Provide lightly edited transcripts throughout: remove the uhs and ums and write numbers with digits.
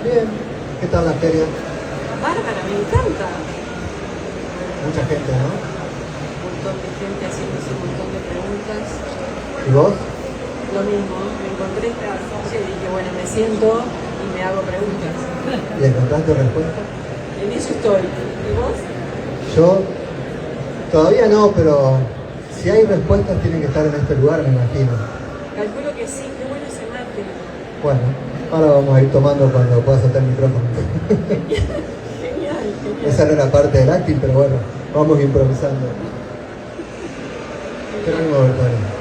Bien, ¿qué tal la feria? Bárbara, me encanta. Mucha gente, ¿no? Un montón de gente haciéndose un montón de preguntas. ¿Y vos? Lo mismo, me encontré esta y dije, bueno, me siento y me hago preguntas. ¿Y encontraste respuesta? En eso estoy. ¿Y vos? Yo todavía no, pero si hay respuestas tienen que estar en este lugar, me imagino. Calculo que sí, qué bueno ese mate. Bueno, ahora vamos a ir tomando cuando pueda soltar el micrófono. Genial, genial. Esa no era parte del acting, pero bueno, vamos improvisando. Qué lindo, Bertone.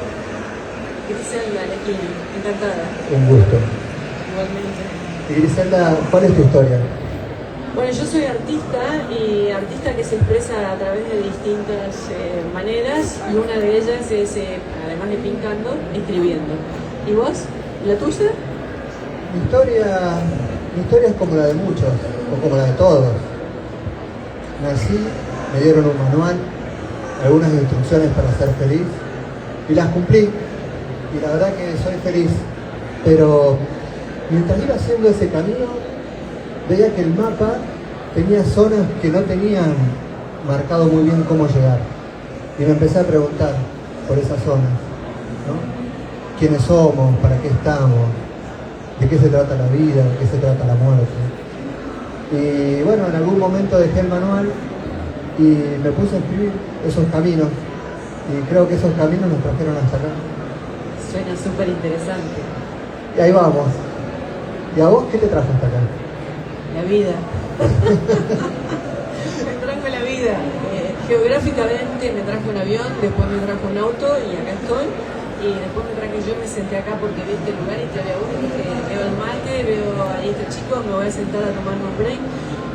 Griselda, aquí, encantada. Un gusto. Igualmente. Y Griselda, ¿cuál es tu historia? Bueno, yo soy artista y artista que se expresa a través de distintas maneras y una de ellas es, además de pintando, escribiendo. ¿Y vos? ¿La tuya? Mi historia es como la de muchos, o como la de todos. Nací, me dieron un manual, algunas instrucciones para ser feliz, y las cumplí, y la verdad que soy feliz. Pero mientras iba haciendo ese camino, veía que el mapa tenía zonas que no tenían marcado muy bien cómo llegar. Y me empecé a preguntar por esas zonas, ¿no? ¿Quiénes somos? ¿Para qué estamos? ¿De qué se trata la vida? ¿De qué se trata la muerte? Y bueno, en algún momento dejé el manual y me puse a escribir esos caminos. Y creo que esos caminos nos trajeron hasta acá. Suena súper interesante. Y ahí vamos. ¿Y a vos qué te trajo hasta acá? La vida. Me trajo la vida. Geográficamente me trajo un avión, después me trajo un auto y acá estoy. Y después me traje yo, me senté acá porque vi este lugar y te había gusto, dije, veo el mate, veo ahí este chico, me voy a sentar a tomarme un break.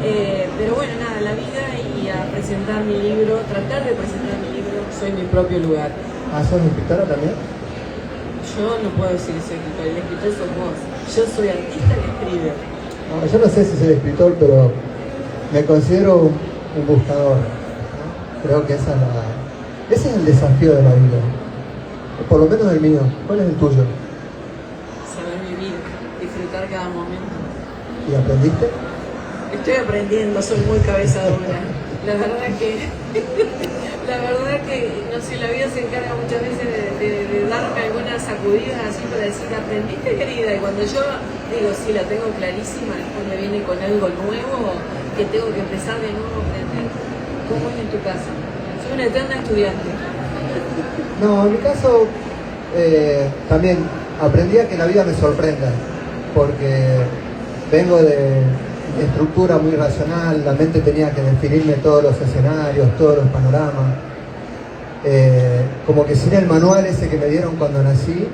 Pero bueno, nada, la vida y a presentar mi libro, tratar de presentar mi libro, soy mi propio lugar. ¿Ah, sos escritora también? Yo no puedo decir soy escritor, el escritor sos vos. Yo soy artista que escribe. No, yo no sé si soy escritor, pero me considero un buscador, ¿no? Creo que ese es el desafío de la vida. Por lo menos el mío. ¿Cuál es el tuyo? Saber vivir, disfrutar cada momento. ¿Y aprendiste? Estoy aprendiendo, soy muy cabeza dura. La verdad que, no sé, la vida se encarga muchas veces de darme algunas sacudidas así para decir, ¿aprendiste, querida? Y cuando yo digo, sí, la tengo clarísima, después me viene con algo nuevo que tengo que empezar de nuevo a aprender. ¿Cómo es en tu caso? Soy una eterna estudiante. No, en mi caso también aprendí a que la vida me sorprenda, porque vengo de estructura muy racional, la mente tenía que definirme todos los escenarios, todos los panoramas. Como que sin el manual ese que me dieron cuando nací,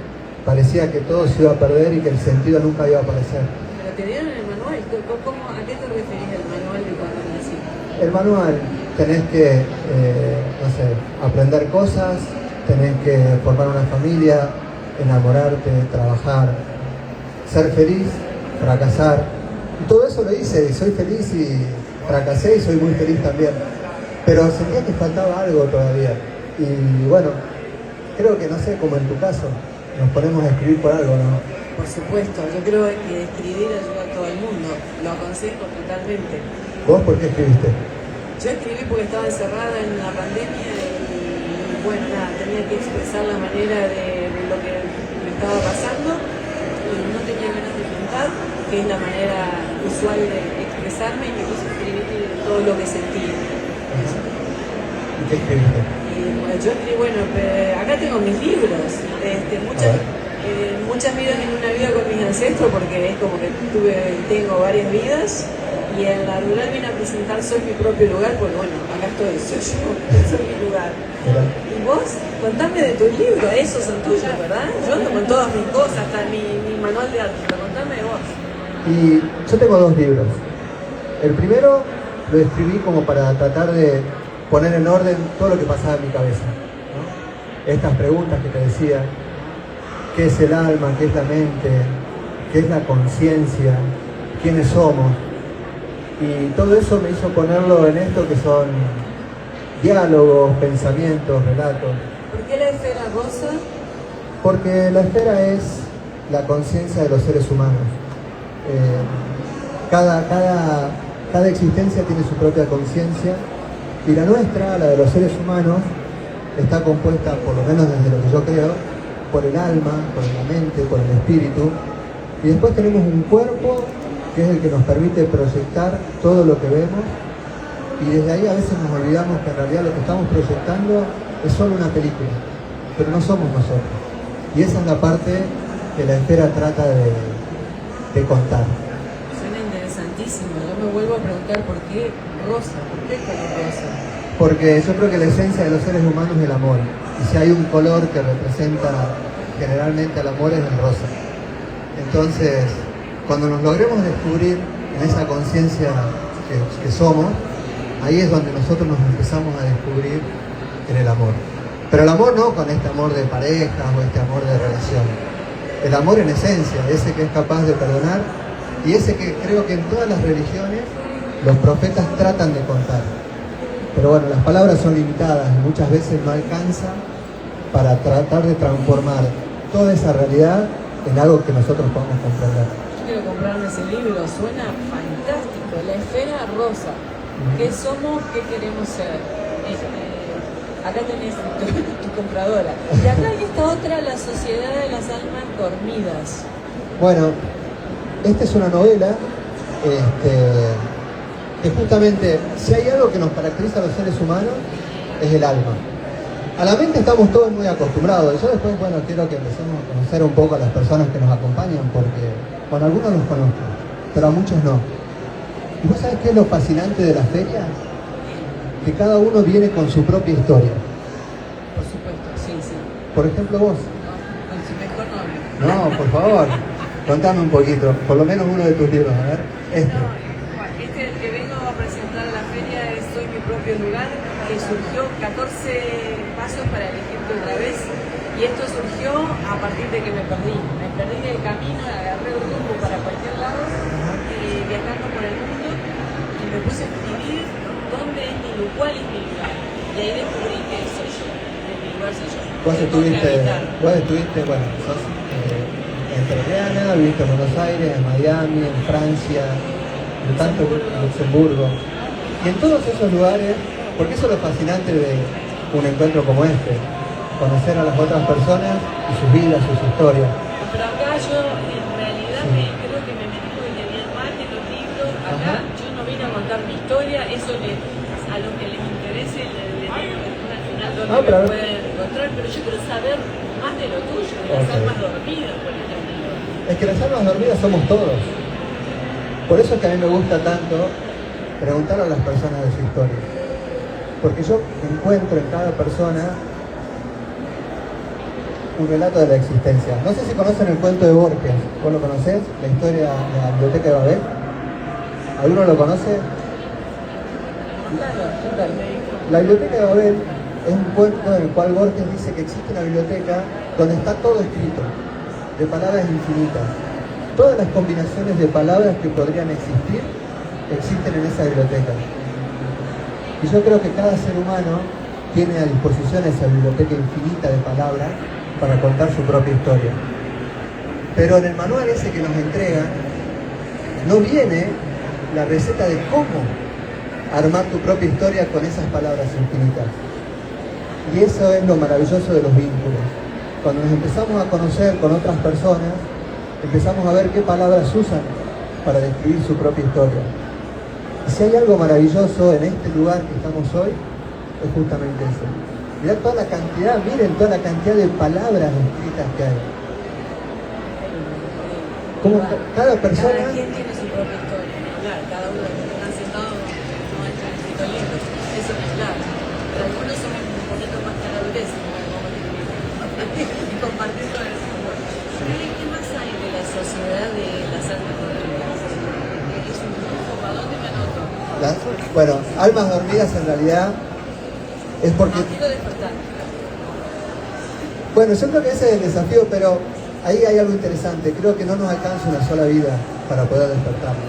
parecía que todo se iba a perder y que el sentido nunca iba a aparecer. Pero te dieron el manual, ¿a qué te referís el manual de cuando nací? El manual, tenés que, no sé, aprender cosas, tenés que formar una familia, enamorarte, trabajar, ser feliz, fracasar. Y todo eso lo hice y soy feliz y fracasé y soy muy feliz también. Pero sentía que faltaba algo todavía. Y bueno, creo que, no sé, como en tu caso, nos ponemos a escribir por algo, ¿no? Por supuesto, yo creo que escribir ayuda a todo el mundo, lo aconsejo totalmente. ¿Vos por qué escribiste? Yo escribí porque estaba encerrada en la pandemia y bueno, nada, tenía que expresar la manera de lo que me estaba pasando y no tenía ganas de pintar, que es la manera usual de expresarme, y me puse a escribir todo lo que sentía. ¿Y qué escribiste? Y bueno, yo escribí, bueno, acá tengo mis libros, muchas vidas en una vida con mis ancestros, porque es como que tengo varias vidas, y en la rural vine a presentar Soy mi propio lugar, porque bueno, acá estoy, soy mi lugar. Mira. Y vos, contame de tus libros, esos son tuyos, ¿verdad? Yo ando con todas mis cosas, hasta mi manual de arte, pero contame de vos. Y yo tengo 2 libros. El primero lo escribí como para tratar de poner en orden todo lo que pasaba en mi cabeza, ¿no? Estas preguntas que te decía, ¿qué es el alma? ¿Qué es la mente? ¿Qué es la conciencia? ¿Quiénes somos? Y todo eso me hizo ponerlo en esto que son diálogos, pensamientos, relatos. ¿Por qué la esfera rosa? Porque la esfera es la conciencia de los seres humanos. Cada existencia tiene su propia conciencia y la nuestra, la de los seres humanos, está compuesta, por lo menos desde lo que yo creo, por el alma, por la mente, por el espíritu, y después tenemos un cuerpo que es el que nos permite proyectar todo lo que vemos, y desde ahí a veces nos olvidamos que en realidad lo que estamos proyectando es solo una película, pero no somos nosotros. Y esa es la parte que la esfera trata de contar. Suena interesantísimo. Yo me vuelvo a preguntar por qué rosa, por qué color rosa. Porque yo creo que la esencia de los seres humanos es el amor. Y si hay un color que representa generalmente al amor es el rosa. Entonces, cuando nos logremos descubrir en esa conciencia que somos, ahí es donde nosotros nos empezamos a descubrir en el amor. Pero el amor no con este amor de pareja o este amor de relación. El amor en esencia, ese que es capaz de perdonar y ese que creo que en todas las religiones los profetas tratan de contar. Pero bueno, las palabras son limitadas y muchas veces no alcanza para tratar de transformar toda esa realidad en algo que nosotros podamos comprender. Yo quiero comprarme ese libro, suena fantástico. La esfera rosa. ¿Qué somos? ¿Qué queremos ser? Acá tenés tu compradora. Y acá hay esta otra, La Sociedad de las Almas Dormidas. Bueno, esta es una novela que justamente, si hay algo que nos caracteriza a los seres humanos, es el alma. A la mente estamos todos muy acostumbrados. Yo después, bueno, quiero que empecemos a conocer un poco a las personas que nos acompañan, porque, bueno, algunos los conozco, pero a muchos no. ¿Y vos sabés qué es lo fascinante de la feria? Que cada uno viene con su propia historia. Por supuesto, sí, sí. Por ejemplo, vos. Con su mejor nombre. No, por favor, contame un poquito, por lo menos uno de tus libros, a ver. El que vengo a presentar a la feria es Soy mi propio lugar, que surgió 14 pasos para elegirte otra vez. Y esto surgió a partir de que me perdí. Me perdí del camino, agarré el rumbo para cualquier lado, viajando por el mundo, y me puse a escribir dónde es mi lugar, cuál es mi lugar. Y ahí descubrí que soy yo, que mi lugar soy yo. Vos estuviste, bueno, sos entrerriana, viviste en Buenos Aires, en Miami, en Francia, en tanto Luxemburgo. Y en todos esos lugares, porque eso es lo fascinante de un encuentro como este, conocer a las otras personas y sus vidas, sus historias. Pero acá yo en realidad creo que me metí porque tenía el mate, los libros. Acá yo no vine a contar mi historia, eso a los que les interese le digo al final donde me pueden encontrar, pero yo quiero saber más de lo tuyo, de las almas dormidas, por ejemplo. Es que las almas dormidas somos todos. Por eso es que a mí me gusta tanto preguntar a las personas de su historia. Porque yo encuentro en cada persona un relato de la existencia. No sé si conocen el cuento de Borges. ¿Vos lo conocés? La historia de la Biblioteca de Babel. ¿Alguno lo conoce? La Biblioteca de Babel es un cuento en el cual Borges dice que existe una biblioteca donde está todo escrito, de palabras infinitas. Todas las combinaciones de palabras que podrían existir, existen en esa biblioteca. Y yo creo que cada ser humano tiene a disposición esa biblioteca infinita de palabras para contar su propia historia. Pero en el manual ese que nos entregan, no viene la receta de cómo armar tu propia historia con esas palabras infinitas. Y eso es lo maravilloso de los vínculos. Cuando nos empezamos a conocer con otras personas, empezamos a ver qué palabras usan para describir su propia historia. Y si hay algo maravilloso en este lugar que estamos hoy, es justamente eso. Mirá toda la cantidad, miren toda la cantidad de palabras escritas que hay. Como cada persona... Cada quien tiene su propia historia. Claro, cada uno de los que están sentados no han escrito libros. Eso es claro. Pero algunos somos un poquito más caladureses, como y compartir todo el mundo. ¿Qué más hay de la sociedad de las almas dormidas? Es un grupo, ¿para dónde me anoto? Bueno, almas dormidas en realidad es porque... Quiero despertar. Bueno, yo creo que ese es el desafío, pero ahí hay algo interesante. Creo que no nos alcanza una sola vida para poder despertarnos.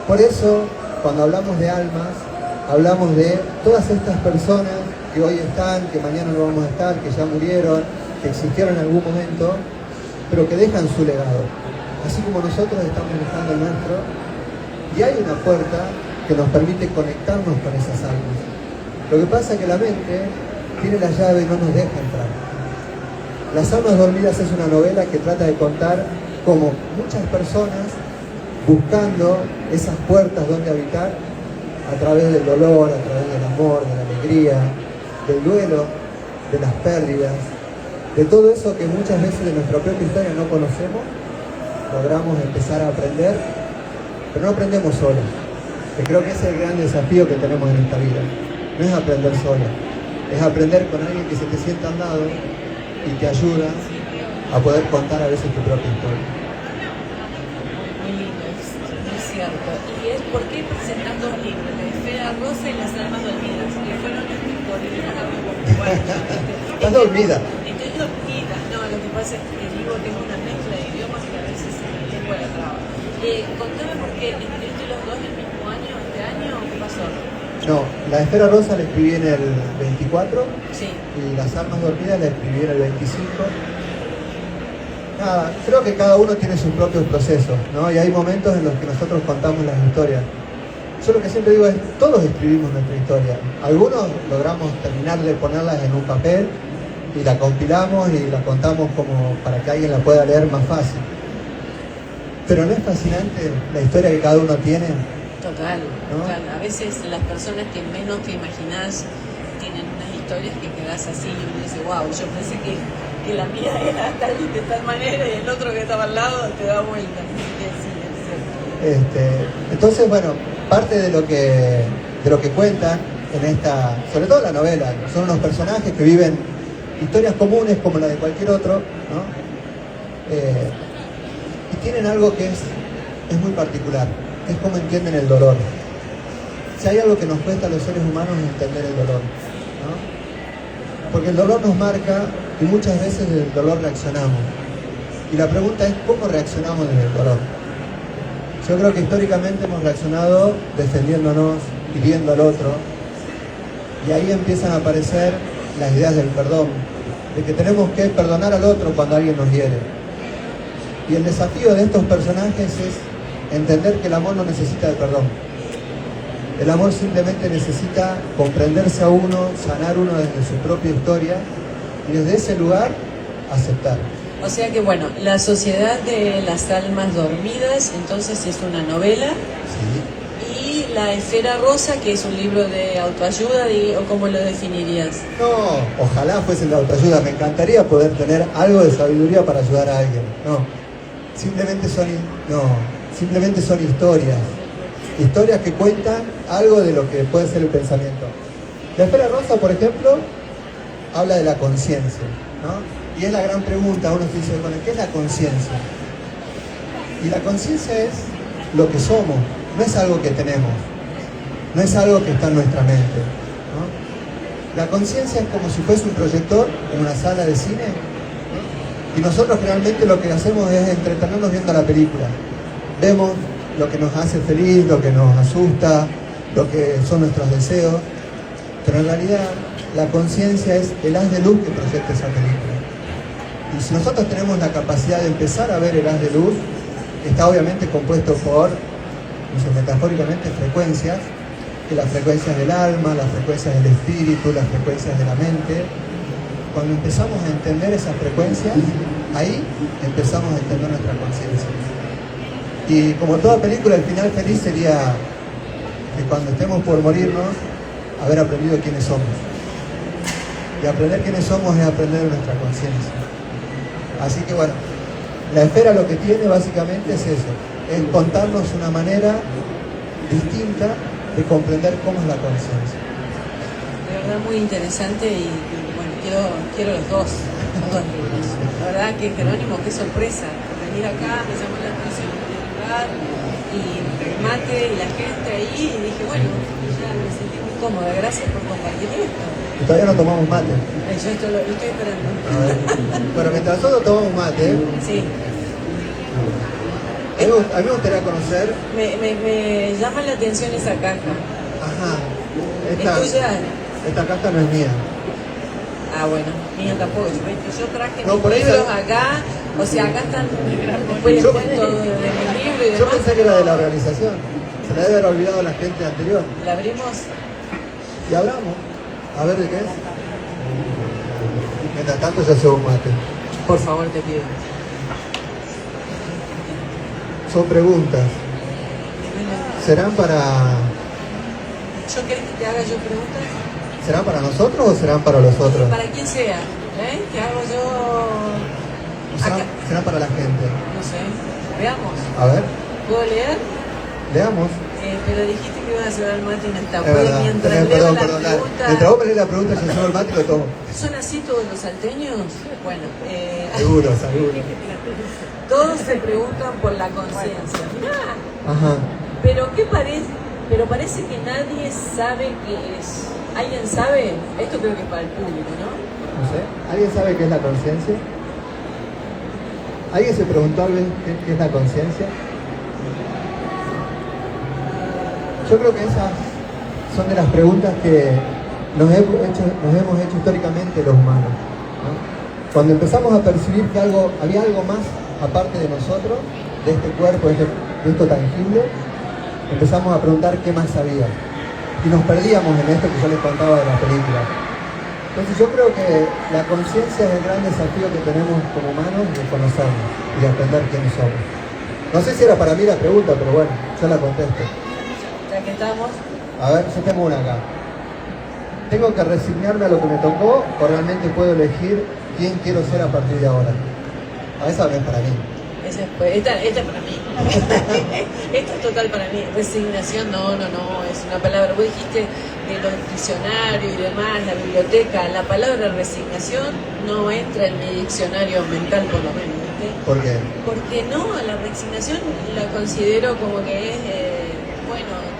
Por eso, cuando hablamos de almas, hablamos de todas estas personas que hoy están, que mañana no vamos a estar, que ya murieron, que existieron en algún momento, pero que dejan su legado. Así como nosotros estamos dejando el nuestro, Y hay una puerta que nos permite conectarnos con esas almas. Lo que pasa es que la mente tiene la llave y no nos deja entrar. Las almas dormidas es una novela que trata de contar cómo muchas personas, buscando esas puertas donde habitar, a través del dolor, a través del amor, de la alegría, del duelo, de las pérdidas, de todo eso que muchas veces de nuestra propia historia no conocemos, logramos empezar a aprender, pero no aprendemos solos, que creo que ese es el gran desafío que tenemos en esta vida. No es aprender solo, es aprender con alguien que se te sienta al lado y te ayuda a poder contar a veces tu propia historia. Muy lindo, es cierto. ¿Y es por qué presentas dos libros, La Esfera Rosa y Las Almas Dormidas? Que fueron escritores. ¿Estás dormida? Estoy dormida. No, lo que pasa es que digo, tengo una mezcla de idiomas que a veces tengo la traba. Contame por qué escribiste los dos el mismo año, este año, o qué pasó. No, La Esfera Rosa la escribí en el 24, sí, y Las Almas Dormidas la escribí en el 25. Nada, creo que cada uno tiene sus propios procesos, ¿no? Y hay momentos en los que nosotros contamos las historias. Yo lo que siempre digo es, todos escribimos nuestra historia. Algunos logramos terminar de ponerlas en un papel y la compilamos y la contamos como para que alguien la pueda leer más fácil. Pero ¿no es fascinante la historia que cada uno tiene? Total, ¿no? total. A veces las personas que menos te imaginás tienen unas historias que quedás así y uno dice, wow, yo pensé que la mía era tal y de tal manera y el otro que estaba al lado te da vuelta. Sí, es cierto. Entonces, bueno, parte de lo que cuentan en esta, sobre todo la novela, son unos personajes que viven historias comunes como la de cualquier otro, ¿no? Y tienen algo que es muy particular, es cómo entienden el dolor. Si hay algo que nos cuesta a los seres humanos es entender el dolor, ¿no? Porque el dolor nos marca y muchas veces desde el dolor reaccionamos. Y la pregunta es, ¿cómo reaccionamos desde el dolor? Yo creo que históricamente hemos reaccionado defendiéndonos, hiriendo al otro, y ahí empiezan a aparecer las ideas del perdón, de que tenemos que perdonar al otro cuando alguien nos hiere. Y el desafío de estos personajes es entender que el amor no necesita de perdón. El amor simplemente necesita comprenderse a uno, sanar uno desde su propia historia y desde ese lugar aceptar. O sea que bueno, La Sociedad de las Almas Dormidas, entonces es una novela. Sí. Y La Esfera Rosa, que es un libro de autoayuda, ¿o cómo lo definirías? No, ojalá fuese de autoayuda. Me encantaría poder tener algo de sabiduría para ayudar a alguien. No, simplemente son historias. Historias que cuentan algo de lo que puede ser el pensamiento. La Esfera Rosa, por ejemplo, habla de la conciencia, ¿no? Y es la gran pregunta, uno se dice, bueno, ¿qué es la conciencia? Y la conciencia es lo que somos, no es algo que tenemos, no es algo que está en nuestra mente, ¿no? La conciencia es como si fuese un proyector en una sala de cine, ¿no? Y nosotros realmente lo que hacemos es entretenernos viendo la película. Vemos lo que nos hace feliz, lo que nos asusta, lo que son nuestros deseos, pero en realidad la conciencia es el haz de luz que proyecta esa película. Y si nosotros tenemos la capacidad de empezar a ver el haz de luz, que está obviamente compuesto por, metafóricamente, frecuencias, que las frecuencias del alma, las frecuencias del espíritu, las frecuencias de la mente, cuando empezamos a entender esas frecuencias, ahí empezamos a entender nuestra conciencia. Y como toda película, el final feliz sería que cuando estemos por morirnos, haber aprendido quiénes somos. Y aprender quiénes somos es aprender nuestra conciencia. Así que bueno, La Esfera lo que tiene básicamente es eso, es contarnos una manera distinta de comprender cómo es la conciencia. De verdad muy interesante y bueno, quiero los dos libros. La verdad que Jerónimo, qué sorpresa, venir acá, me llamó la atención el lugar y el mate y la gente ahí y dije, bueno, ya me sentí muy cómoda, gracias por compartir esto. Y todavía no tomamos mate. Yo esto lo estoy esperando. Bueno, mientras nosotros tomamos mate, sí. a mí me gustaría conocer. Me llama la atención esa caja. Ajá. ¿Es tuya? Esta caja no es mía. Ah, bueno, mía tampoco. Yo traje No, por mis eso- libros acá, o sea, acá están después les cuento de mi libro y demás. Yo pensé que era de la organización. Se la debe haber olvidado a la gente anterior. ¿La abrimos? Y abramos. A ver de qué es. Mientras tanto ya se un mate. Por favor, te pido. Son preguntas. ¿Serán para... ¿Yo querés que te haga yo preguntas? ¿Serán para nosotros o serán para los otros? Para quien sea. ¿Qué hago yo? ¿Serán para la gente? No sé. Veamos. A ver, ¿Puedo leer? leamos. Pero dijiste que iba a llevar el mate y no está. Es ¿Puedo verdad. mientras leo la Perdón. pregunta? Mientras vos me lees la pregunta, yo llevo el mate y lo tomo. ¿Son así todos los salteños? Bueno, Seguro. todos se preguntan por la conciencia. Mirá, Ajá. pero ¿qué parece? Pero parece que nadie sabe qué es. ¿Alguien sabe? Esto creo que es para el público, ¿no? No sé. ¿Alguien sabe qué es la conciencia? ¿Alguien se preguntó alguien qué es la conciencia? Yo creo que esas son de las preguntas que nos hemos hecho históricamente los humanos, ¿no? Cuando empezamos a percibir que había algo más aparte de nosotros, de este cuerpo, de esto tangible, empezamos a preguntar qué más había. Y nos perdíamos en esto que yo les contaba de la película. Entonces yo creo que la conciencia es el gran desafío que tenemos como humanos de conocernos y de aprender quiénes somos. No sé si era para mí la pregunta, pero bueno, yo la contesto. Ya que estamos. A ver, yo tengo una acá. ¿Tengo que resignarme a lo que me tocó o realmente puedo elegir quién quiero ser a partir de ahora? A esa no es para mí. Esta es para mí. Esta es total para mí. Resignación, no, es una palabra. Vos dijiste de los diccionarios y demás, la biblioteca, la palabra resignación no entra en mi diccionario mental, por lo menos. ¿Viste? ¿Por qué? Porque no, la resignación la considero como que es,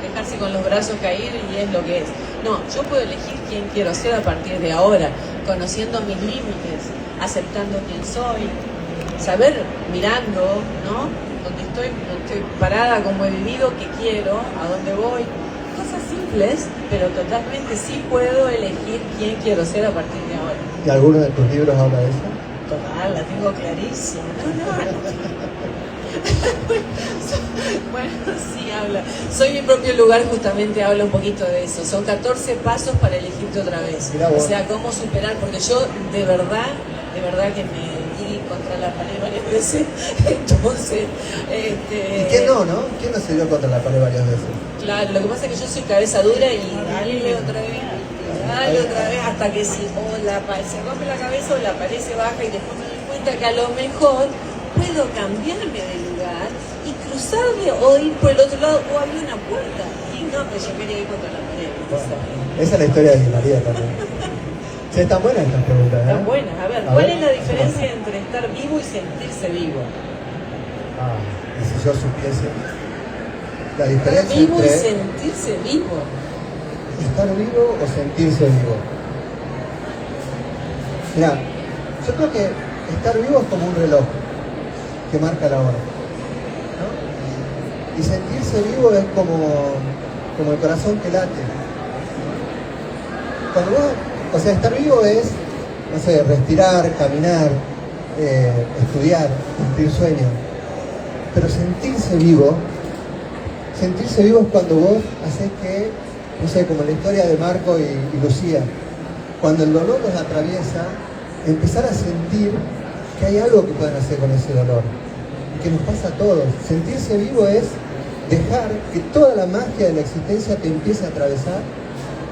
dejarse con los brazos caídos y es lo que es. No, yo puedo elegir quién quiero ser a partir de ahora, conociendo mis límites, aceptando quién soy, saber mirando, ¿no? Donde estoy parada, cómo he vivido, qué quiero, a dónde voy. Cosas simples, pero totalmente sí puedo elegir quién quiero ser a partir de ahora. ¿Y alguno de tus libros habla de eso? Total, la tengo clarísima. No. Bueno, sí habla. Soy mi propio lugar, justamente habla un poquito de eso. Son 14 pasos para elegirte otra vez. O sea, cómo superar, porque yo de verdad que me di contra la pared varias veces. Entonces, ¿Y quién no? ¿Quién no se dio contra la pared varias veces? Claro, lo que pasa es que yo soy cabeza dura y dale otra vez, hasta que si se rompe la cabeza o la pared se baja y después me doy cuenta que a lo mejor puedo cambiarme de lugar y cruzarme o ir por el otro lado o abrir una puerta. Y no, pero yo quería ir contra la pared. Esa es la historia de María también. Sí, están buenas estas preguntas, ¿eh? Están buenas. A ver, ¿cuál es la diferencia entre estar vivo y sentirse vivo? Y si yo supiese la diferencia ¿Estar vivo entre y sentirse vivo? estar vivo o sentirse vivo. Mirá, yo creo que estar vivo es como un reloj que marca la hora, ¿no? Y sentirse vivo es como el corazón que late. Cuando vos, estar vivo es, no sé, respirar, caminar, estudiar, cumplir sueños. Pero sentirse vivo es cuando vos haces que, no sé, como la historia de Marco y Lucía, cuando el dolor los atraviesa, empezar a sentir que hay algo que pueden hacer con ese dolor, y que nos pasa a todos. Sentirse vivo es dejar que toda la magia de la existencia te empiece a atravesar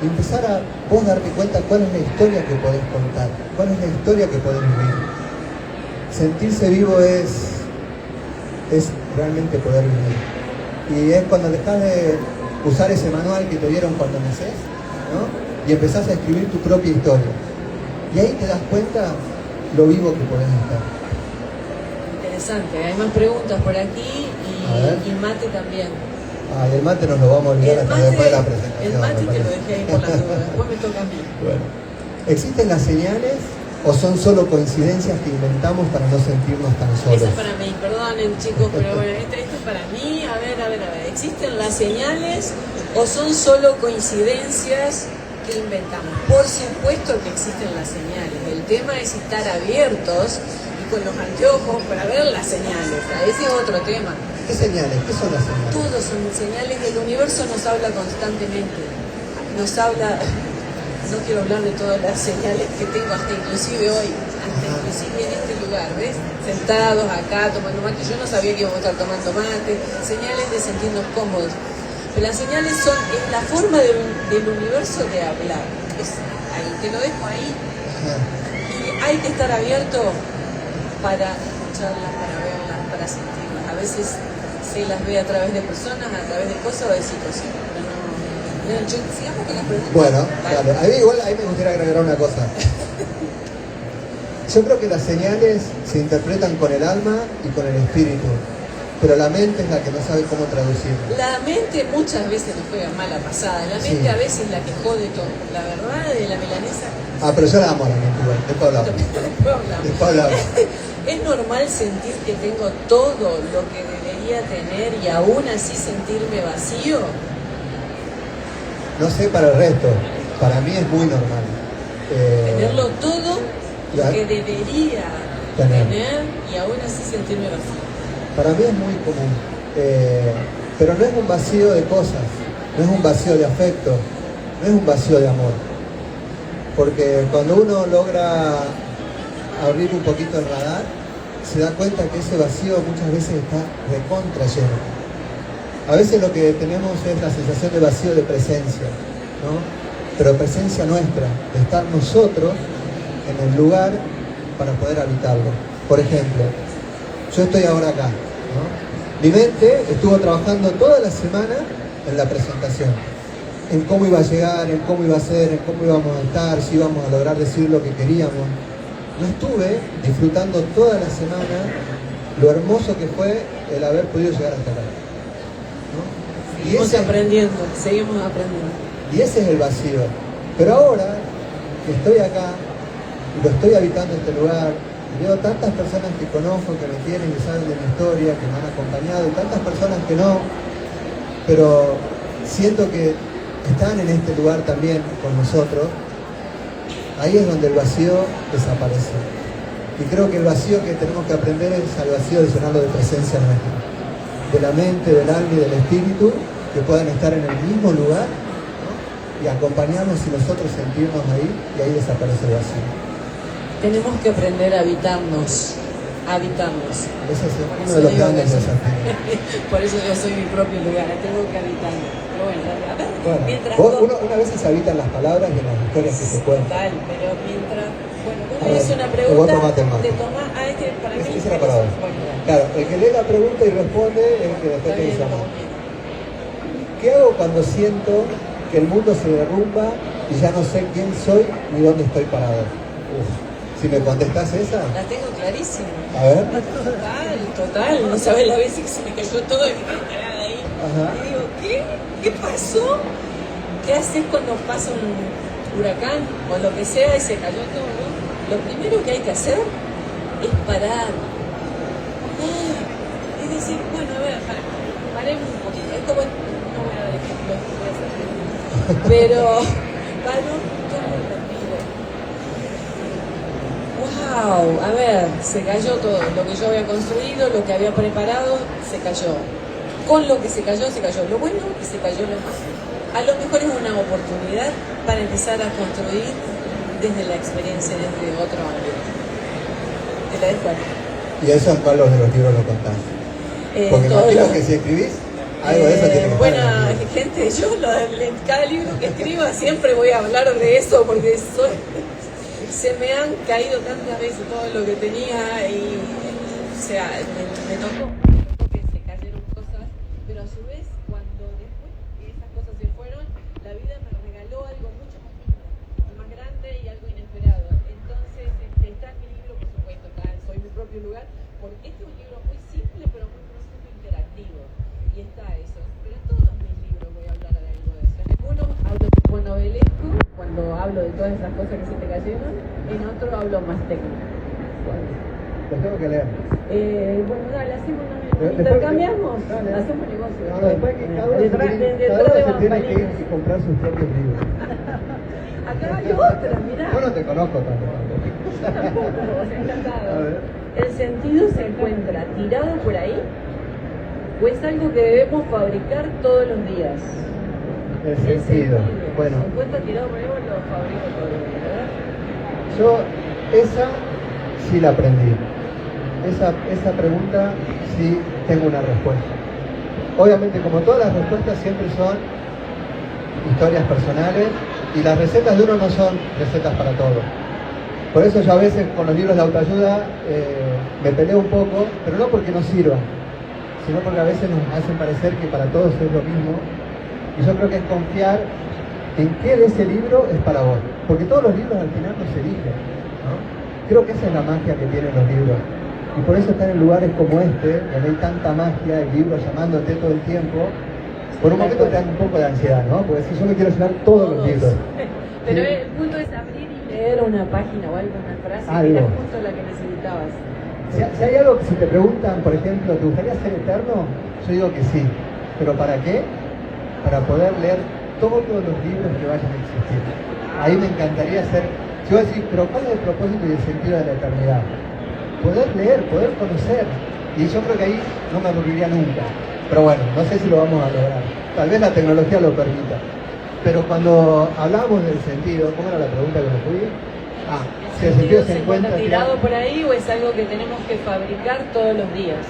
y empezar a vos darte cuenta cuál es la historia que podés contar, cuál es la historia que podés vivir. Sentirse vivo es realmente poder vivir. Y es cuando dejás de usar ese manual que te dieron cuando nacés, ¿no? Y empezás a escribir tu propia historia. Y ahí te das cuenta lo vivo que podés estar. Interesante, hay más preguntas por aquí y mate también. Y el mate nos lo vamos a olvidar hasta después de la presentación. El mate te lo dejé ahí por las dudas, después me toca a mí. Bueno, ¿existen las señales o son solo coincidencias que inventamos para no sentirnos tan solos? Esa es para mí, perdonen chicos, pero bueno, esto es para mí. A ver, ¿existen las señales o son solo coincidencias que inventamos? Por supuesto que existen las señales, el tema es estar abiertos y con los anteojos para ver las señales, ese es otro tema. ¿Qué señales? ¿Qué son las señales? Todos son señales. El universo nos habla constantemente. Nos habla, no quiero hablar de todas las señales que tengo hasta inclusive hoy, inclusive en este lugar, ¿ves? Sentados acá tomando mate. Yo no sabía que íbamos a estar tomando mate. Señales de sentirnos cómodos. Pero las señales son la forma del universo de hablar. Ahí, te lo dejo ahí. Y hay que estar abierto para escucharlas, para verlas, para sentirlas. A veces se las ve a través de personas, a través de cosas o de situaciones. Sigamos con las preguntas. Bueno, dale. A mí igual ahí me gustaría agregar una cosa. Yo creo que las señales se interpretan con el alma y con el espíritu, pero la mente es la que no sabe cómo traducirlo. La mente muchas veces nos juega mala pasada. La mente a veces es la que jode todo. La verdad de la milanesa. Pero yo la amo a la mente igual. Después hablamos. Después hablamos. Es normal sentir que tengo todo lo que debería tener y aún así sentirme vacío. No sé para el resto. Para mí es muy normal. Tenerlo todo lo que debería tener y aún así sentirme vacío. Para mí es muy común. Pero no es un vacío de cosas. No es un vacío de afecto. No es un vacío de amor. Porque cuando uno logra abrir un poquito el radar, se da cuenta que ese vacío muchas veces está recontra lleno. A veces lo que tenemos es la sensación de vacío de presencia, ¿no? Pero presencia nuestra, de estar nosotros en el lugar para poder habitarlo. Por ejemplo, yo estoy ahora acá, ¿no? Mi mente estuvo trabajando toda la semana en la presentación, en cómo iba a llegar, en cómo iba a ser, en cómo íbamos a estar, si íbamos a lograr decir lo que queríamos. No estuve disfrutando toda la semana lo hermoso que fue el haber podido llegar hasta acá, ¿no? Seguimos aprendiendo. Y ese es el vacío. Pero ahora que estoy acá y lo estoy habitando en este lugar, y veo tantas personas que conozco, que me quieren, que saben de mi historia, que me han acompañado, y tantas personas que no, pero siento que están en este lugar también con nosotros. Ahí es donde el vacío desaparece. Y creo que el vacío que tenemos que aprender es al vacío de llenarlo de presencia nuestra, de la mente, del alma y del espíritu, que puedan estar en el mismo lugar, ¿no? Y acompañarnos y nosotros sentirnos ahí, y ahí desaparece el vacío. Tenemos que aprender a habitarnos. Ese es uno de los grandes desafíos. Por eso yo soy mi propio lugar, tengo que habitarme. Pero bueno, a ver, bueno, mientras una vez se habitan las palabras y en las historias que se cuentan. Total, pero mientras... Bueno, vos me haces una pregunta de Tomás. Es que para mí... Esa era para vos. Claro, el que lee la pregunta y responde es el que después te dice más. ¿Qué hago cuando siento que el mundo se derrumba y ya no sé quién soy ni dónde estoy parado? Si me contestás esa... La tengo clarísima. A ver. Total. No sabes la vez que se me cayó todo y me quedé parada ahí. Ajá. Y digo, ¿qué pasó? ¿Qué haces cuando pasa un huracán o lo que sea y se cayó todo? Lo primero que hay que hacer es parar. Es decir, bueno, a ver, paremos un poquito. Es como... No voy a dar ejemplos, pero paro, tomo el respiro. ¡Wow! A ver, se cayó todo. Lo que yo había construido, lo que había preparado, se cayó. Con lo que se cayó, lo bueno y se cayó lo malo. A lo mejor es una oportunidad para empezar a construir desde la experiencia, desde otro ámbito. Te la dejo aquí. ¿Y eso en cuáles de los libros lo contás? Porque imagino que si escribís, algo de eso tiene que estar. Bueno, gente, yo en cada libro que escriba siempre voy a hablar de eso porque se me han caído tantas veces todo lo que tenía y, o sea, me tocó que se cayeron cosas, pero a su vez, cuando después que esas cosas se fueron, la vida me regaló algo mucho más lindo, más grande y algo inesperado. Entonces, está en mi libro, por supuesto, Soy mi propio lugar, porque este es un libro muy simple, pero muy profundo e interactivo. Y está eso. Pero en todos mis libros voy a hablar de algo de eso. En algunos hablo tipo novelesco, cuando hablo de todas esas cosas que se te cayeron. En otro hablo más técnico. Los tengo que leer. Bueno, dale, hacemos intercambiamos. Dale. Hacemos negocio. No, después que cada uno se tiene que ir y comprar sus propios libros. Acá hay otra, mirá. Yo no te conozco tanto. Tampoco, encantado. A ver. El sentido se encuentra tirado por ahí ¿O es algo que debemos fabricar todos los días? El sentido. Bueno, 50 tirados por ahí, lo fabrico todos los días, ¿verdad? yo esa sí la aprendí. Esa pregunta sí tengo una respuesta. Obviamente, como todas las respuestas, siempre son historias personales y las recetas de uno no son recetas para todos. Por eso yo a veces con los libros de autoayuda me peleo un poco, pero no porque no sirvan, sino porque a veces nos hacen parecer que para todos es lo mismo. Y yo creo que es confiar en qué de ese libro es para vos. Porque todos los libros al final no se eligen, ¿no? Creo que esa es la magia que tienen los libros. Y por eso están en lugares como este, donde hay tanta magia, el libro llamándote todo el tiempo. Por un momento te dan un poco de ansiedad, ¿no? Porque si yo me quiero llevar todos los libros. Pero ¿sí? el punto es abrir y leer una página o algo, una frase, Algo. que era justo la que necesitabas. Si hay algo que si te preguntan, por ejemplo, ¿te gustaría ser eterno? Yo digo que sí. ¿Pero para qué? Para poder leer todos los libros que vayan a existir. Ahí me encantaría ser... Si vos decís, pero ¿cuál es el propósito y el sentido de la eternidad? Poder leer, poder conocer. Y yo creo que ahí no me aburriría nunca. Pero bueno, no sé si lo vamos a lograr. Tal vez la tecnología lo permita. Pero cuando hablábamos del sentido, ¿cómo era la pregunta que me fui? Si el sentido se encuentra tirado por ahí o es algo que tenemos que fabricar todos los días.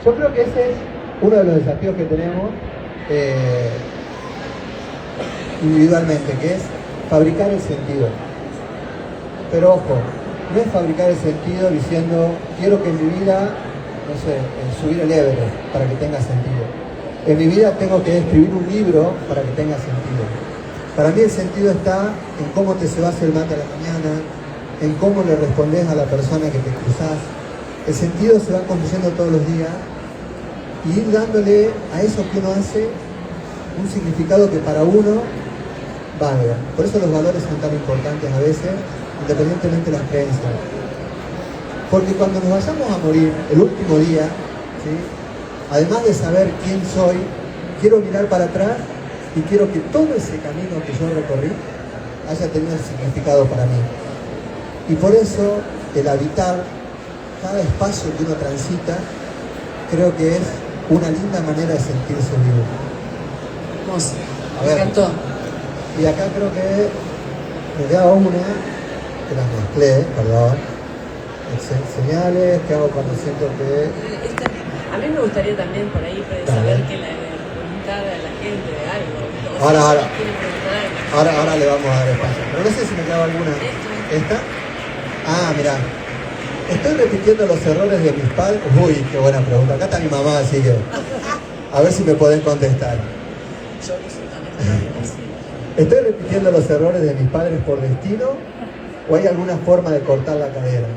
Yo creo que ese es uno de los desafíos que tenemos individualmente, que es fabricar el sentido. Pero ojo, no es fabricar el sentido diciendo quiero que en mi vida, no sé, subir el Everest para que tenga sentido. En mi vida tengo que escribir un libro para que tenga sentido. Para mí el sentido está en cómo te cebás el mate a la mañana, en cómo le respondes a la persona que te cruzás. El sentido se va construyendo todos los días y ir dándole a eso que uno hace un significado que para uno valga. Por eso los valores son tan importantes a veces, independientemente de las creencias. Porque cuando nos vayamos a morir, el último día, ¿sí? Además de saber quién soy, quiero mirar para atrás y quiero que todo ese camino que yo recorrí haya tenido un significado para mí. Y por eso el habitar cada espacio que uno transita, creo que es una linda manera de sentirse vivo. Hermoso. A Me ver. encantó. Y acá creo que me quedaba una, que las mezclé, perdón. Señales, ¿qué hago cuando siento que... A mí me gustaría también por ahí saber que preguntar a la gente de algo. Ahora le vamos a dar espacio. Pero no sé si me quedaba alguna. ¿Esta? Ah, mirá. Estoy repitiendo los errores de mis padres. Uy, qué buena pregunta. Acá está mi mamá, así que... A ver si me podés contestar. Yo no soy tan extraña. ¿Estoy repitiendo los errores de mis padres por destino? ¿O hay alguna forma de cortar la cadera?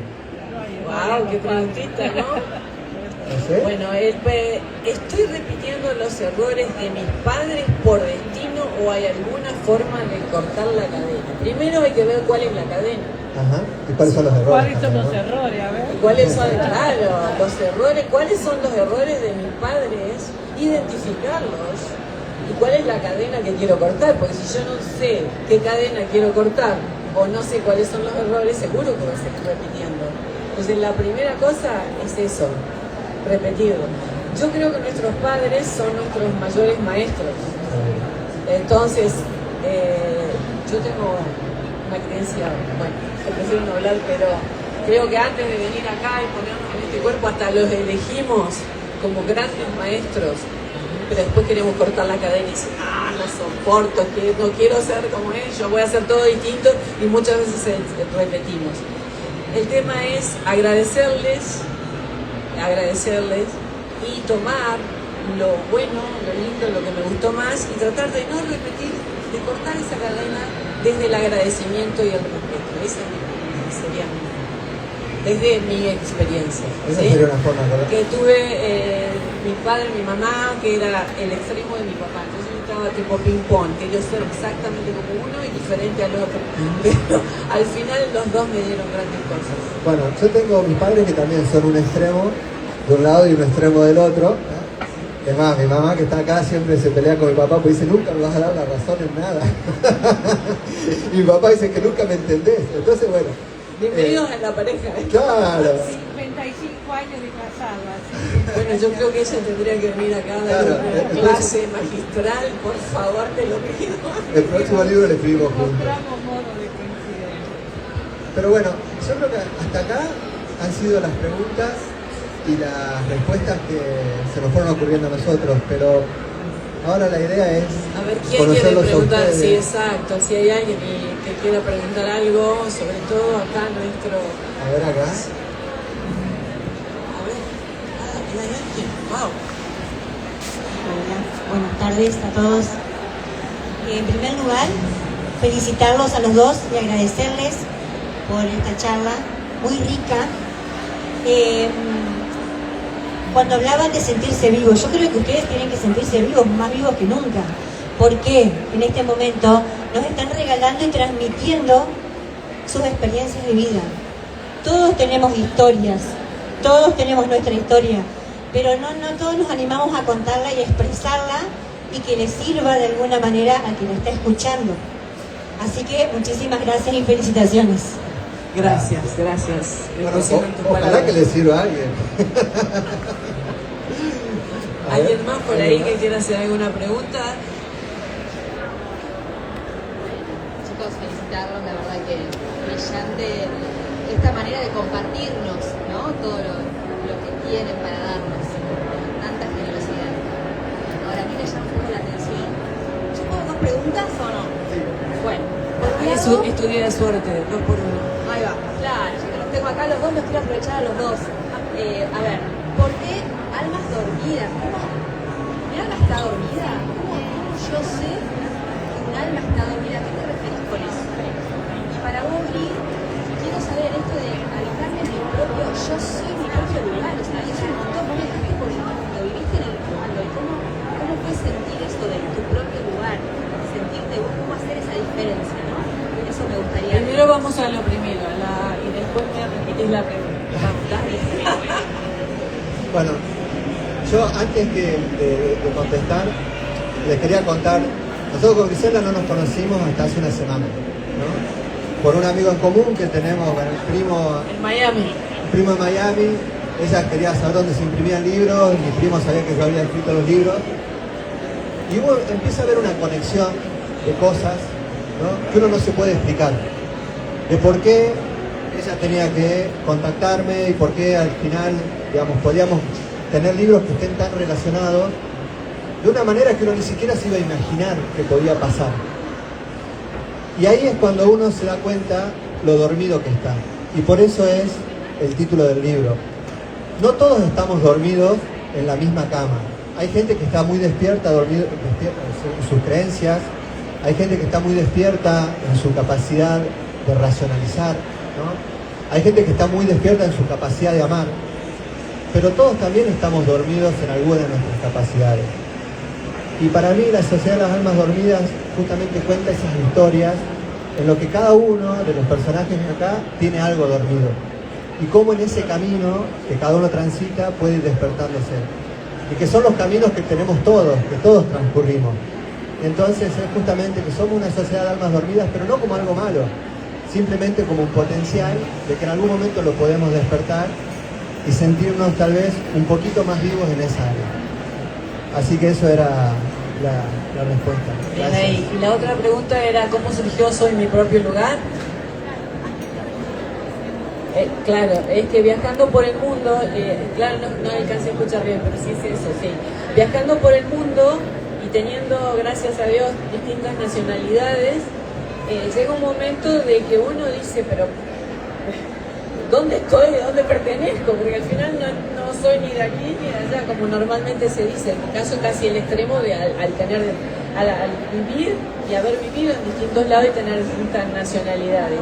Wow, qué preguntita, ¿no? No sé. Bueno, ¿estoy repitiendo los errores de mis padres por destino o hay alguna forma de cortar la cadena? Primero hay que ver cuál es la cadena. Ajá. ¿Y cuáles son los errores? ¿Cuáles son también, los no? errores? A ver. ¿Cuáles son, claro, los errores? ¿Cuáles son los errores de mis padres? Identificarlos. ¿Y cuál es la cadena que quiero cortar? Porque si yo no sé qué cadena quiero cortar o no sé cuáles son los errores, seguro que voy a seguir repitiendo. Entonces la primera cosa es eso, repetirlo. Yo creo que nuestros padres son nuestros mayores maestros. Entonces, yo tengo una creencia, bueno, prefiero no hablar, pero creo que antes de venir acá y ponernos en este cuerpo, hasta los elegimos como grandes maestros, pero después queremos cortar la cadena y decir, no soporto, que no quiero ser como ellos, voy a hacer todo distinto, y muchas veces repetimos. El tema es agradecerles y tomar lo bueno, lo lindo, lo que me gustó más y tratar de no repetir, de cortar esa cadena desde el agradecimiento y el respeto. Esa sería desde mi experiencia. Esa ¿sí? sería una forma, ¿verdad? Que tuve mi padre, mi mamá, que era el extremo de mi papá. Entonces yo estaba tipo ping-pong, quería ser exactamente como uno y diferente al otro. Pero al final los dos me dieron grandes cosas. Bueno, yo tengo mis padres que también son un extremo de un lado y un extremo del otro. Es más, mi mamá que está acá siempre se pelea con mi papá porque dice nunca me vas a dar la razón en nada. Y mi papá dice que nunca me entendés. Entonces, bueno. Bienvenidos a la pareja. Claro. Sí, me 35 años de casado, así que... Bueno, yo creo que ella tendría que venir acá a dar una clase magistral, por favor, te lo pido. El próximo libro le escribimos juntos. Encontramos modo de coincidir. Pero bueno, yo creo que hasta acá han sido las preguntas y las respuestas que se nos fueron ocurriendo a nosotros, pero ahora la idea es A ver, ¿quién quiere conocerlos a preguntar? ustedes. Sí, exacto. Si hay alguien que quiera preguntar algo, sobre todo acá nuestro... A ver acá. A ver, hay alguien. Wow. Hola, buenas tardes a todos. En primer lugar, felicitarlos a los dos y agradecerles por esta charla muy rica. Cuando hablaban de sentirse vivos, yo creo que ustedes tienen que sentirse vivos, más vivos que nunca, porque en este momento nos están regalando y transmitiendo sus experiencias de vida. Todos tenemos historias, todos tenemos nuestra historia, pero no todos nos animamos a contarla y a expresarla y que le sirva de alguna manera a quien la está escuchando. Así que muchísimas gracias y felicitaciones. Gracias, gracias. Bueno, Emocionan tus ojalá palabras. que le sirva a alguien. A ver, ¿Alguien más por ahí que quiera hacer alguna pregunta? Chicos, felicitarlos, la verdad que brillante esta manera de compartirnos, ¿no? Todo lo que tienen para darnos, tanta generosidad. Ahora, a mí me llama un poco la atención. ¿Yo puedo dos preguntas o no? Bueno, por un Es lado, tu día de suerte, 2 por 1. ahí va, claro, yo que los tengo acá los dos, los quiero aprovechar a los dos. A ver, ¿por qué almas dormidas? ¿Mi alma está dormida? ¿Cómo yo sé que un alma está dormida? ¿A qué te referís con eso? Y para vos, Gri, quiero saber esto de habitarme en mi propio, yo soy mi propio lugar, o sea, es un montón, vos viajaste por el mundo, viviste en el mundo, y cómo fue sentir esto de tu propio lugar, sentirte vos, cómo hacer esa diferencia, ¿no? Eso me gustaría. Primero vamos a lo primero, y después me repetís la pregunta. Vamos, dale. Bueno, yo antes de contestar, les quería contar, nosotros con Griselda no nos conocimos hasta hace una semana, ¿no? Por un amigo en común que tenemos, bueno, el primo En Miami. en Miami, ella quería saber dónde se imprimían libros, mi primo sabía que yo había escrito los libros, y empieza a haber una conexión de cosas, ¿no? Que uno no se puede explicar, de por qué ella tenía que contactarme y por qué al final, digamos, podíamos tener libros que estén tan relacionados de una manera que uno ni siquiera se iba a imaginar que podía pasar. Y ahí es cuando uno se da cuenta lo dormido que está. Y por eso es el título del libro. No todos estamos dormidos en la misma cama. Hay gente que está muy despierta en sus creencias. Hay gente que está muy despierta en su capacidad de racionalizar, ¿no? Hay gente que está muy despierta en su capacidad de amar. Pero todos también estamos dormidos en alguna de nuestras capacidades. Y para mí la Sociedad de las Almas Dormidas justamente cuenta esas historias en lo que cada uno de los personajes de acá tiene algo dormido. Y cómo en ese camino que cada uno transita puede ir despertándose. Y que son los caminos que tenemos todos, que todos transcurrimos. Entonces es justamente que somos una sociedad de almas dormidas, pero no como algo malo, simplemente como un potencial de que en algún momento lo podemos despertar y sentirnos tal vez un poquito más vivos en esa área. Así que eso era la respuesta. Bien ahí. Y la otra pregunta era, ¿cómo surgió Soy mi propio lugar? Claro, es que viajando por el mundo, claro, no alcancé a escuchar bien, pero sí es eso, sí. Viajando por el mundo y teniendo, gracias a Dios, distintas nacionalidades, llega un momento de que uno dice, pero ¿dónde estoy? ¿Dónde pertenezco? Porque al final no soy ni de aquí ni de allá, como normalmente se dice. En mi caso casi el extremo de al vivir y haber vivido en distintos lados y tener distintas nacionalidades.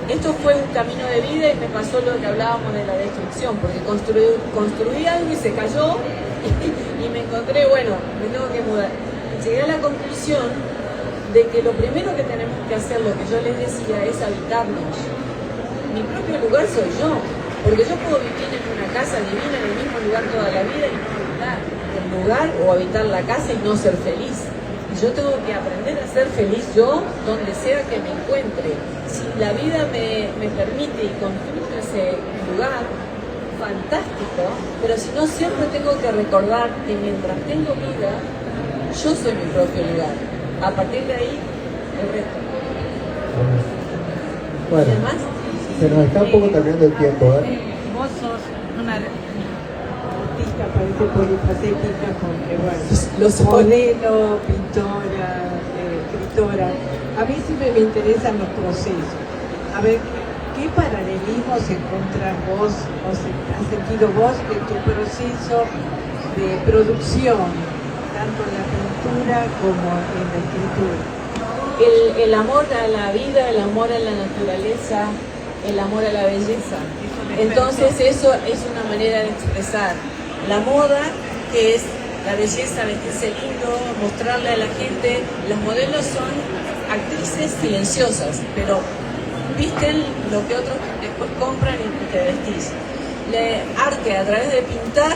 Esto fue un camino de vida y me pasó lo que hablábamos de la destrucción, porque construí algo y se cayó y me encontré, bueno, me tengo que mudar. Llegué a la conclusión de que lo primero que tenemos que hacer, lo que yo les decía, es habitarnos. Mi propio lugar soy yo, porque yo puedo vivir en una casa divina, en el mismo lugar toda la vida y no habitar el lugar o habitar la casa y no ser feliz. Y yo tengo que aprender a ser feliz yo donde sea que me encuentre. Si la vida me permite y construyo ese lugar, fantástico, pero si no, siempre tengo que recordar que mientras tengo vida, yo soy mi propio lugar. A partir de ahí, el resto. Bueno, ¿Y demás? se nos está un poco terminando el tiempo, ¿eh? Vos sos una artista, parece polifacética, porque bueno, modelo, pintora, escritora. A mí siempre me interesan los procesos. A ver, ¿qué paralelismos encontrás vos, o has sentido vos en tu proceso de producción, tanto en la pintura como en la escritura? El amor a la vida, el amor a la naturaleza, el amor a la belleza. Entonces eso es una manera de expresar la moda, que es la belleza, vestirse lindo, mostrarle a la gente. Las modelos son actrices silenciosas, pero visten lo que otros después compran y te vestís. Arte, a través de pintar,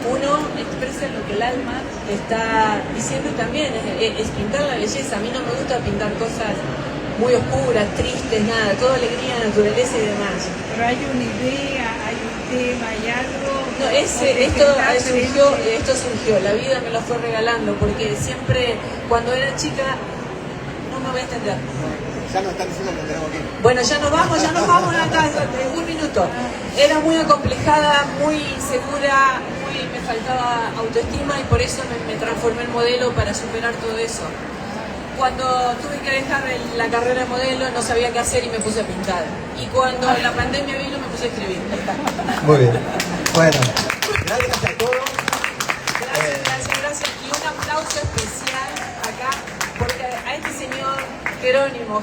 uno expresa lo que el alma está diciendo, y también es pintar la belleza. A mí no me gusta pintar cosas muy oscuras, tristes, nada, todo alegría, naturaleza y demás. Pero hay una idea, hay un tema, hay algo. No, esto surgió, la vida me lo fue regalando, porque siempre, cuando era chica, no me voy a extender. Ya nos están diciendo que tenemos que ir. Bueno, ya nos vamos a la casa, en un minuto. Era muy acomplejada, muy insegura, me faltaba autoestima, y por eso me transformé en modelo, para superar todo eso. Cuando tuve que dejar la carrera de modelo, no sabía qué hacer y me puse a pintar. Y cuando la pandemia vino, me puse a escribir. Muy bien. Bueno, gracias a todos. Gracias. Y un aplauso especial acá, porque a este señor Jerónimo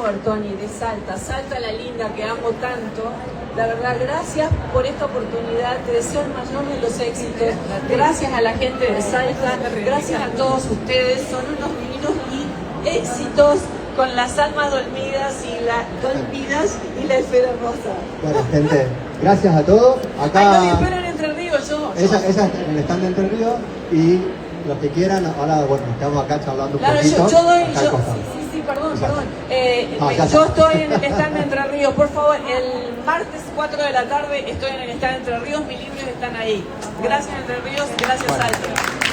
Bertoni de Salta la linda, que amo tanto. La verdad, gracias por esta oportunidad, te deseo el mayor de los éxitos. Gracias a la gente de Salta, gracias a todos ustedes, son unos divinos y éxitos con las almas dormidas y la esfera rosa. Bueno, gente, gracias a todos. Acá Ay, no, espero en Entre Ríos, yo. ella en el stand de Entre Ríos, y los que quieran, ahora bueno, estamos acá charlando un Claro, poquito. yo doy, acá al costado. sí, perdón. ya Yo está. estoy en el stand de Entre Ríos, por favor, el martes 4 de la tarde estoy en el stand de Entre Ríos, mis libros están ahí. Gracias Entre Ríos, gracias Bueno. Salta.